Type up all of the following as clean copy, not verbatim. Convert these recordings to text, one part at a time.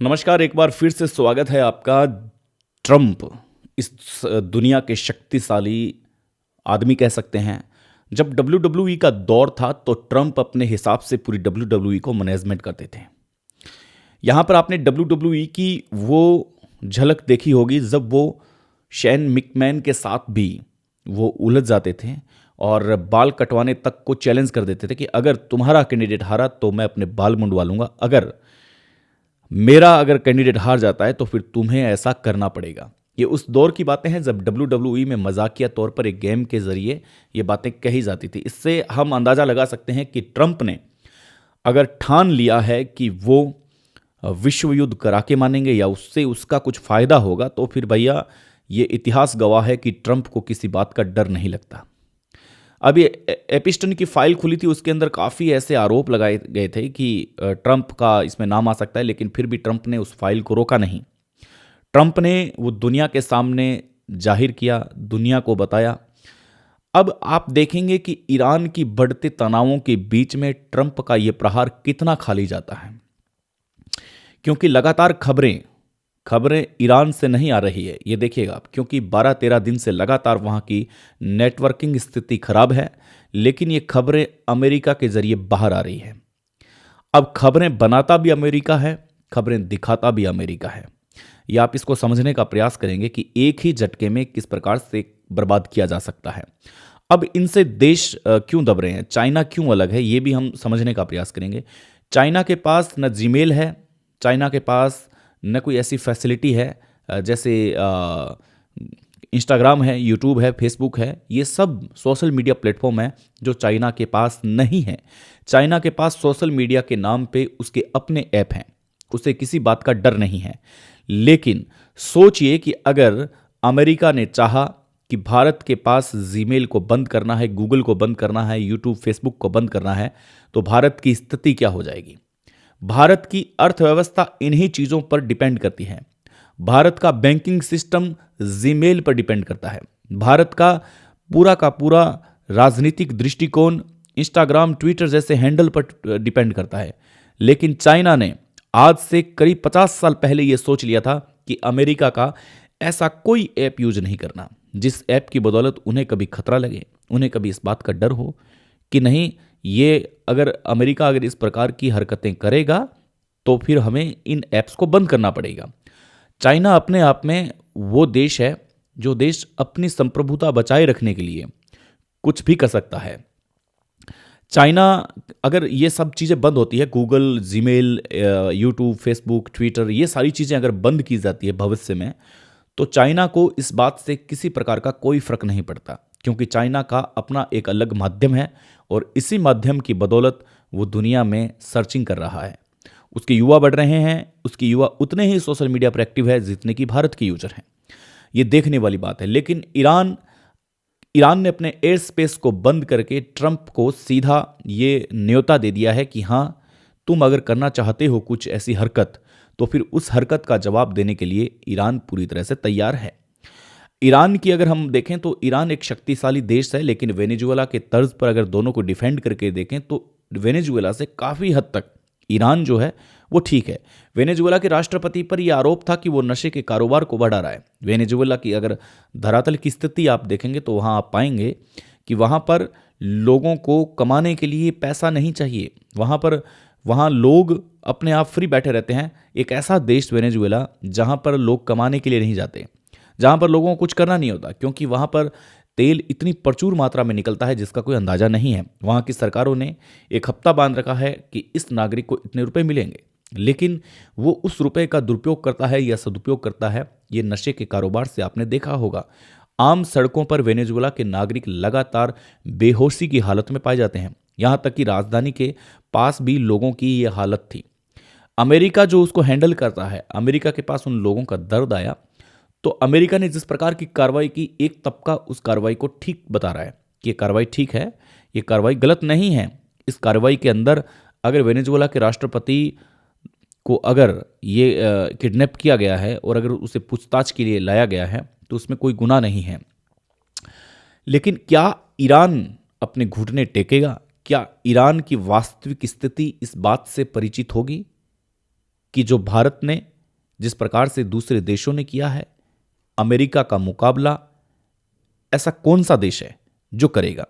नमस्कार, एक बार फिर से स्वागत है आपका। ट्रंप इस दुनिया के शक्तिशाली आदमी कह सकते हैं। जब WWE का दौर था तो ट्रंप अपने हिसाब से पूरी WWE को मैनेजमेंट करते थे। यहाँ पर आपने WWE की वो झलक देखी होगी जब वो शेन मिकमैन के साथ भी वो उलझ जाते थे और बाल कटवाने तक को चैलेंज कर देते थे कि अगर तुम्हारा कैंडिडेट हारा तो मैं अपने बाल मुंडवा लूंगा, अगर कैंडिडेट हार जाता है तो फिर तुम्हें ऐसा करना पड़ेगा। ये उस दौर की बातें हैं जब WWE में मजाकिया तौर पर एक गेम के जरिए ये बातें कही जाती थी। इससे हम अंदाजा लगा सकते हैं कि ट्रंप ने अगर ठान लिया है कि वो विश्व युद्ध करा के मानेंगे या उससे उसका कुछ फायदा होगा, तो फिर भैया ये इतिहास गवाह है कि ट्रंप को किसी बात का डर नहीं लगता। अब ये एपिस्टन की फाइल खुली थी, उसके अंदर काफ़ी ऐसे आरोप लगाए गए थे कि ट्रंप का इसमें नाम आ सकता है, लेकिन फिर भी ट्रंप ने उस फाइल को रोका नहीं। ट्रंप ने वो दुनिया के सामने जाहिर किया, दुनिया को बताया। अब आप देखेंगे कि ईरान की बढ़ते तनावों के बीच में ट्रंप का ये प्रहार कितना खाली जाता है, क्योंकि लगातार खबरें खबरें ईरान से नहीं आ रही है। ये देखिएगा आप, क्योंकि 12-13 दिन से लगातार वहाँ की नेटवर्किंग स्थिति खराब है, लेकिन ये खबरें अमेरिका के जरिए बाहर आ रही है। अब खबरें बनाता भी अमेरिका है, खबरें दिखाता भी अमेरिका है। ये आप इसको समझने का प्रयास करेंगे कि एक ही झटके में किस प्रकार से बर्बाद किया जा सकता है। अब इनसे देश क्यों दब रहे हैं, चाइना क्यों अलग है, ये भी हम समझने का प्रयास करेंगे। चाइना के पास न जीमेल है, चाइना के पास न कोई ऐसी फैसिलिटी है जैसे इंस्टाग्राम है, यूट्यूब है, फेसबुक है। ये सब सोशल मीडिया प्लेटफॉर्म है जो चाइना के पास नहीं है। चाइना के पास सोशल मीडिया के नाम पे उसके अपने ऐप हैं, उसे किसी बात का डर नहीं है। लेकिन सोचिए कि अगर अमेरिका ने चाहा कि भारत के पास जीमेल को बंद करना है, गूगल को बंद करना है, यूट्यूब फेसबुक को बंद करना है, तो भारत की स्थिति क्या हो जाएगी। भारत की अर्थव्यवस्था इन्हीं चीज़ों पर डिपेंड करती है। भारत का बैंकिंग सिस्टम जीमेल पर डिपेंड करता है। भारत का पूरा राजनीतिक दृष्टिकोण इंस्टाग्राम, ट्विटर जैसे हैंडल पर डिपेंड करता है। लेकिन चाइना ने आज से करीब 50 साल पहले यह सोच लिया था कि अमेरिका का ऐसा कोई ऐप यूज नहीं करना जिस ऐप की बदौलत उन्हें कभी खतरा लगे, उन्हें कभी इस बात का डर हो कि नहीं, अमेरिका अगर इस प्रकार की हरकतें करेगा तो फिर हमें इन ऐप्स को बंद करना पड़ेगा। चाइना अपने आप में वो देश है जो देश अपनी संप्रभुता बचाए रखने के लिए कुछ भी कर सकता है। चाइना अगर ये सब चीज़ें बंद होती है, Google, Gmail, YouTube, Facebook, Twitter, ये सारी चीज़ें अगर बंद की जाती है भविष्य में, तो चाइना को इस बात से किसी प्रकार का कोई फर्क नहीं पड़ता, क्योंकि चाइना का अपना एक अलग माध्यम है और इसी माध्यम की बदौलत वो दुनिया में सर्चिंग कर रहा है। उसके युवा बढ़ रहे हैं, उसके युवा उतने ही सोशल मीडिया पर एक्टिव है जितने कि भारत के यूजर हैं। ये देखने वाली बात है। लेकिन ईरान ने अपने एयर स्पेस को बंद करके ट्रंप को सीधा ये न्योता दे दिया है कि हाँ, तुम अगर करना चाहते हो कुछ ऐसी हरकत, तो फिर उस हरकत का जवाब देने के लिए ईरान पूरी तरह से तैयार है। ईरान की अगर हम देखें तो ईरान एक शक्तिशाली देश है, लेकिन वेनेजुएला के तर्ज पर अगर दोनों को डिफेंड करके देखें तो वेनेजुएला से काफ़ी हद तक ईरान जो है वो ठीक है। वेनेजुएला के राष्ट्रपति पर यह आरोप था कि वो नशे के कारोबार को बढ़ा रहा है। वेनेजुएला की अगर धरातल की स्थिति आप देखेंगे तो वहाँ आप पाएंगे कि वहाँ पर लोगों को कमाने के लिए पैसा नहीं चाहिए। वहाँ लोग अपने आप फ्री बैठे रहते हैं। एक ऐसा देश वेनेजुएला जहाँ पर लोग कमाने के लिए नहीं जाते, जहाँ पर लोगों को कुछ करना नहीं होता, क्योंकि वहाँ पर तेल इतनी प्रचुर मात्रा में निकलता है जिसका कोई अंदाज़ा नहीं है। वहाँ की सरकारों ने एक हफ्ता बांध रखा है कि इस नागरिक को इतने रुपए मिलेंगे, लेकिन वो उस रुपए का दुरुपयोग करता है या सदुपयोग करता है। ये नशे के कारोबार से आपने देखा होगा, आम सड़कों पर वेनेजुएला के नागरिक लगातार बेहोशी की हालत में पाए जाते हैं। यहाँ तक कि राजधानी के पास भी लोगों की ये हालत थी। अमेरिका जो उसको हैंडल करता है, अमेरिका के पास उन लोगों का दर्द आया तो अमेरिका ने जिस प्रकार की कार्रवाई की, एक तबका उस कार्रवाई को ठीक बता रहा है कि ये कार्रवाई ठीक है, ये कार्रवाई गलत नहीं है। इस कार्रवाई के अंदर अगर वेनेजुएला के राष्ट्रपति को अगर ये किडनैप किया गया है और अगर उसे पूछताछ के लिए लाया गया है तो उसमें कोई गुनाह नहीं है। लेकिन क्या ईरान अपने घुटने टेकेगा? क्या ईरान की वास्तविक स्थिति इस बात से परिचित होगी कि जो भारत ने जिस प्रकार से दूसरे देशों ने किया है, अमेरिका का मुकाबला ऐसा कौन सा देश है जो करेगा?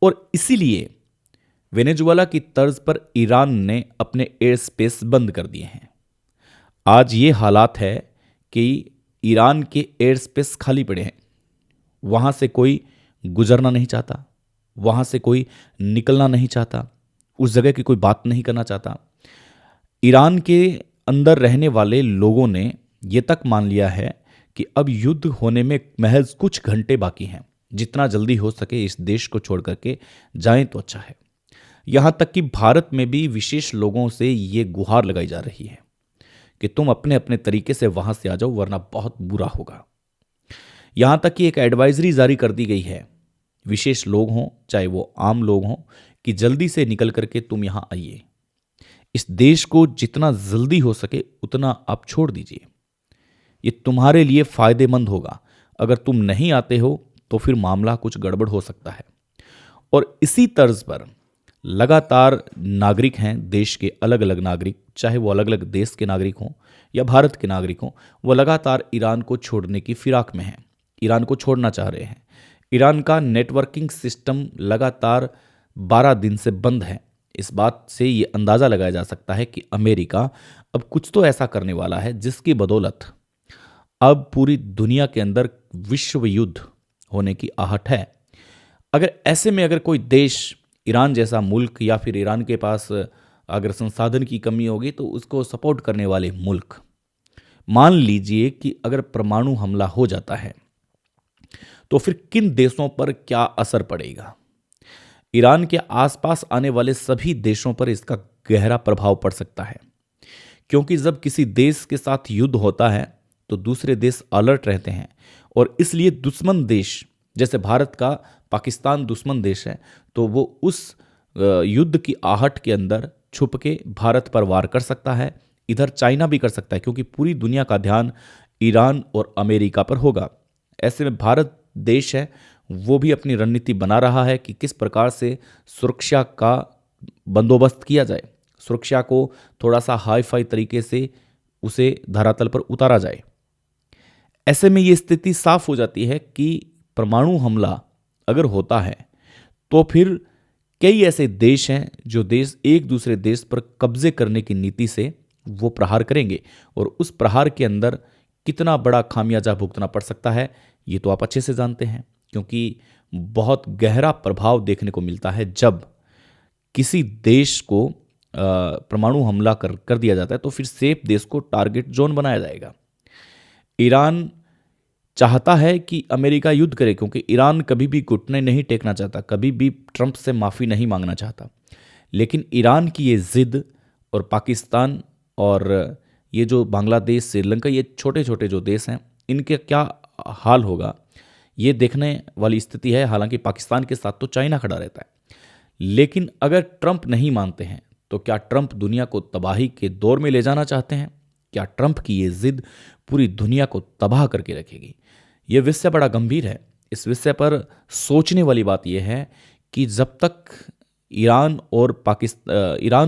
और इसीलिए वेनेजुएला की तर्ज पर ईरान ने अपने एयर स्पेस बंद कर दिए हैं। आज ये हालात है कि ईरान के एयर स्पेस खाली पड़े हैं। वहां से कोई गुजरना नहीं चाहता, वहां से कोई निकलना नहीं चाहता, उस जगह की कोई बात नहीं करना चाहता। ईरान के अंदर रहने वाले लोगों ने यह तक मान लिया है कि अब युद्ध होने में महज कुछ घंटे बाकी हैं। जितना जल्दी हो सके इस देश को छोड़ करके जाएं तो अच्छा है। यहां तक कि भारत में भी विशेष लोगों से ये गुहार लगाई जा रही है कि तुम अपने अपने तरीके से वहां से आ जाओ, वरना बहुत बुरा होगा। यहां तक कि एक एडवाइजरी जारी कर दी गई है, विशेष लोग हों चाहे वो आम लोग हों, कि जल्दी से निकल करके तुम यहां आइए। इस देश को जितना जल्दी हो सके उतना आप छोड़ दीजिए। ये तुम्हारे लिए फायदेमंद होगा। अगर तुम नहीं आते हो तो फिर मामला कुछ गड़बड़ हो सकता है। और इसी तर्ज पर लगातार नागरिक हैं, देश के अलग अलग नागरिक, चाहे वो अलग अलग देश के नागरिक हों या भारत के नागरिक हों, वो लगातार ईरान को छोड़ने की फिराक में हैं, ईरान को छोड़ना चाह रहे हैं। ईरान का नेटवर्किंग सिस्टम लगातार 12 दिन से बंद है। इस बात से ये अंदाज़ा लगाया जा सकता है कि अमेरिका अब कुछ तो ऐसा करने वाला है जिसकी बदौलत अब पूरी दुनिया के अंदर विश्व युद्ध होने की आहट है। अगर ऐसे में अगर कोई देश, ईरान जैसा मुल्क, या फिर ईरान के पास अगर संसाधन की कमी होगी तो उसको सपोर्ट करने वाले मुल्क, मान लीजिए कि अगर परमाणु हमला हो जाता है तो फिर किन देशों पर क्या असर पड़ेगा? ईरान के आसपास आने वाले सभी देशों पर इसका गहरा प्रभाव पड़ सकता है, क्योंकि जब किसी देश के साथ युद्ध होता है तो दूसरे देश अलर्ट रहते हैं। और इसलिए दुश्मन देश, जैसे भारत का पाकिस्तान दुश्मन देश है, तो वो उस युद्ध की आहट के अंदर छुप के भारत पर वार कर सकता है। इधर चाइना भी कर सकता है, क्योंकि पूरी दुनिया का ध्यान ईरान और अमेरिका पर होगा। ऐसे में भारत देश है, वो भी अपनी रणनीति बना रहा है कि किस प्रकार से सुरक्षा का बंदोबस्त किया जाए, सुरक्षा को थोड़ा सा हाई फाई तरीके से उसे धरातल पर उतारा जाए। ऐसे में ये स्थिति साफ हो जाती है कि परमाणु हमला अगर होता है तो फिर कई ऐसे देश हैं जो देश एक दूसरे देश पर कब्जे करने की नीति से वो प्रहार करेंगे, और उस प्रहार के अंदर कितना बड़ा खामियाजा भुगतना पड़ सकता है ये तो आप अच्छे से जानते हैं, क्योंकि बहुत गहरा प्रभाव देखने को मिलता है जब किसी देश को परमाणु हमला कर दिया जाता है तो फिर सेफ देश को टारगेट जोन बनाया जाएगा। ईरान चाहता है कि अमेरिका युद्ध करे, क्योंकि ईरान कभी भी घुटने नहीं टेकना चाहता, कभी भी ट्रंप से माफ़ी नहीं मांगना चाहता। लेकिन ईरान की ये जिद, और पाकिस्तान और ये जो बांग्लादेश, श्रीलंका, ये छोटे छोटे जो देश हैं, इनके क्या हाल होगा ये देखने वाली स्थिति है। हालांकि पाकिस्तान के साथ तो चाइना खड़ा रहता है, लेकिन अगर ट्रंप नहीं मानते हैं तो क्या ट्रंप दुनिया को तबाही के दौर में ले जाना चाहते हैं? क्या ट्रंप की ये जिद पूरी दुनिया को तबाह करके रखेगी? ये विषय बड़ा गंभीर है। इस विषय पर सोचने वाली बात यह है कि जब तक ईरान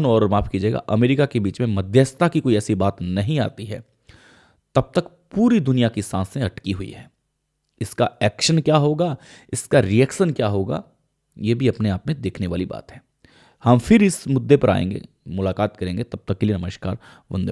और माफ कीजिएगा अमेरिका के बीच में मध्यस्थता की कोई ऐसी बात नहीं आती है, तब तक पूरी दुनिया की सांसें अटकी हुई है। इसका एक्शन क्या होगा, इसका रिएक्शन क्या होगा, ये भी अपने आप में देखने वाली बात है। हम फिर इस मुद्दे पर आएंगे, मुलाकात करेंगे। तब तक के लिए नमस्कार, वंदे मातरम।